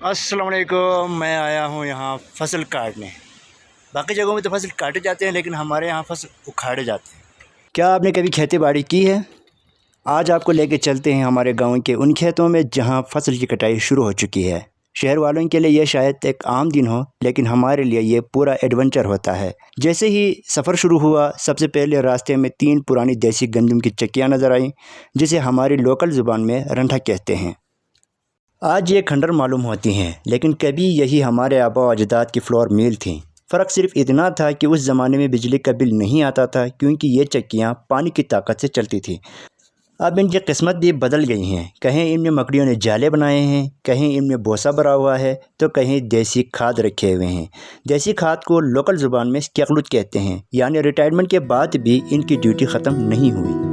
अस्सलाम वालेकुम। मैं आया हूँ यहाँ फसल काटने। बाकी जगहों में तो फसल काटे जाते हैं, लेकिन हमारे यहाँ फसल उखाड़े जाते हैं। क्या आपने कभी खेती बाड़ी की है? आज आपको लेके चलते हैं हमारे गांव के उन खेतों में जहाँ फसल की कटाई शुरू हो चुकी है। शहर वालों के लिए यह शायद एक आम दिन हो, लेकिन हमारे लिए ये पूरा एडवेंचर होता है। जैसे ही सफ़र शुरू हुआ, सबसे पहले रास्ते में 3 पुरानी देसी गंदम की चक्कियाँ नज़र आईं, जिसे हमारी लोकल ज़ुबान में रंठा कहते हैं। आज ये खंडर मालूम होती हैं, लेकिन कभी यही हमारे आबा व अजदाद की फ्लोर मिल थी। फ़र्क सिर्फ इतना था कि उस ज़माने में बिजली का बिल नहीं आता था, क्योंकि ये चक्कियाँ पानी की ताकत से चलती थी। अब इनकी किस्मत भी बदल गई हैं। कहीं इनमें मकड़ियों ने जाले बनाए हैं, कहीं इनमें बोसा भरा हुआ है, तो कहीं देसी खाद रखे हुए हैं। देसी खाद को लोकल ज़ुबान में क्याकलुत कहते हैं, यानी रिटायरमेंट के बाद भी इनकी ड्यूटी ख़त्म नहीं हुई।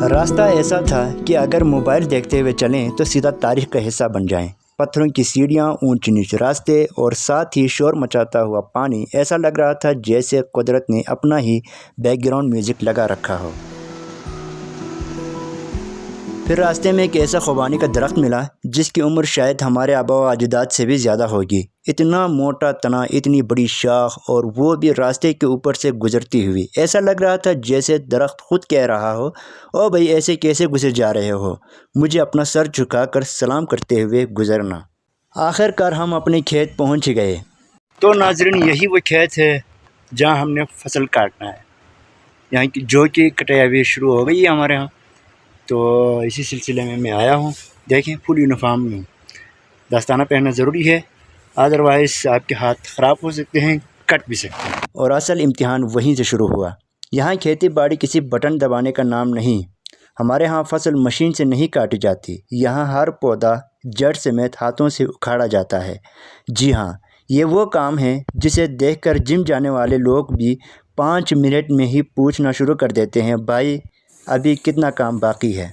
रास्ता ऐसा था कि अगर मोबाइल देखते हुए चलें तो सीधा तारीख का हिस्सा बन जाएं। पत्थरों की सीढ़ियाँ, ऊंच नीच रास्ते और साथ ही शोर मचाता हुआ पानी। ऐसा लग रहा था जैसे कुदरत ने अपना ही बैकग्राउंड म्यूज़िक लगा रखा हो। फिर रास्ते में एक ऐसा खुबानी का दरख्त मिला जिसकी उम्र शायद हमारे आबा व अजदाद से भी ज़्यादा होगी। इतना मोटा तना, इतनी बड़ी शाख, और वो भी रास्ते के ऊपर से गुजरती हुई। ऐसा लग रहा था जैसे दरख्त खुद कह रहा हो, ओ भाई ऐसे कैसे गुजर जा रहे हो, मुझे अपना सर झुकाकर सलाम करते हुए गुजरना। आखिरकार हम अपने खेत पहुंच गए। तो नाज़रीन, यही वो खेत है जहां हमने फसल काटना है। यहाँ की जो कि कटाई अभी शुरू हो गई है हमारे यहाँ, तो इसी सिलसिले में मैं आया हूँ। देखें, फुल यूनिफॉर्म में। दस्ताना पहनना ज़रूरी है, अदरवाइज़ आपके हाथ ख़राब हो सकते हैं, कट भी सकते हैं। और असल इम्तिहान वहीं से शुरू हुआ। यहाँ खेती बाड़ी किसी बटन दबाने का नाम नहीं। हमारे यहाँ फसल मशीन से नहीं काटी जाती, यहाँ हर पौधा जड़ समेत हाथों से उखाड़ा जाता है। जी हाँ, ये वो काम है जिसे देखकर जिम जाने वाले लोग भी 5 मिनट में ही पूछना शुरू कर देते हैं, भाई अभी कितना काम बाकी है।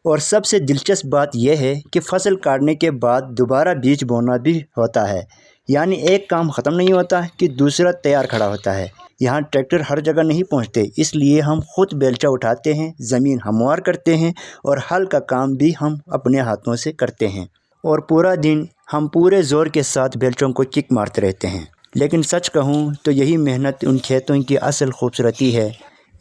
और सबसे दिलचस्प बात यह है कि फसल काटने के बाद दोबारा बीज बोना भी होता है, यानी एक काम ख़त्म नहीं होता कि दूसरा तैयार खड़ा होता है। यहाँ ट्रैक्टर हर जगह नहीं पहुँचते, इसलिए हम खुद बेलचा उठाते हैं, ज़मीन हमवार करते हैं और हल का काम भी हम अपने हाथों से करते हैं। और पूरा दिन हम पूरे ज़ोर के साथ बेलचों को किक मारते रहते हैं। लेकिन सच कहूँ तो यही मेहनत उन खेतों की असल खूबसूरती है।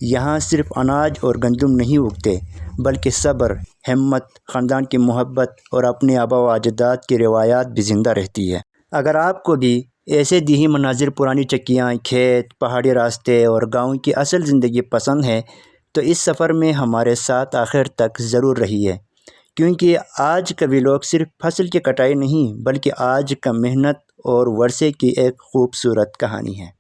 यहाँ सिर्फ अनाज और गंदम नहीं उगते, बल्कि सब्र, हिम्मत, ख़ानदान की मोहब्बत और अपने आबा व अजदाद की रिवायात भी ज़िंदा रहती है। अगर आपको भी ऐसे दीही मनाजिर, पुरानी चक्कियाँ, खेत, पहाड़ी रास्ते और गाँव की असल ज़िंदगी पसंद है, तो इस सफ़र में हमारे साथ आखिर तक ज़रूर रहिए, क्योंकि आज कभी लोग सिर्फ फसल की कटाई नहीं, बल्कि आज का मेहनत और वर्षे की एक खूबसूरत कहानी है।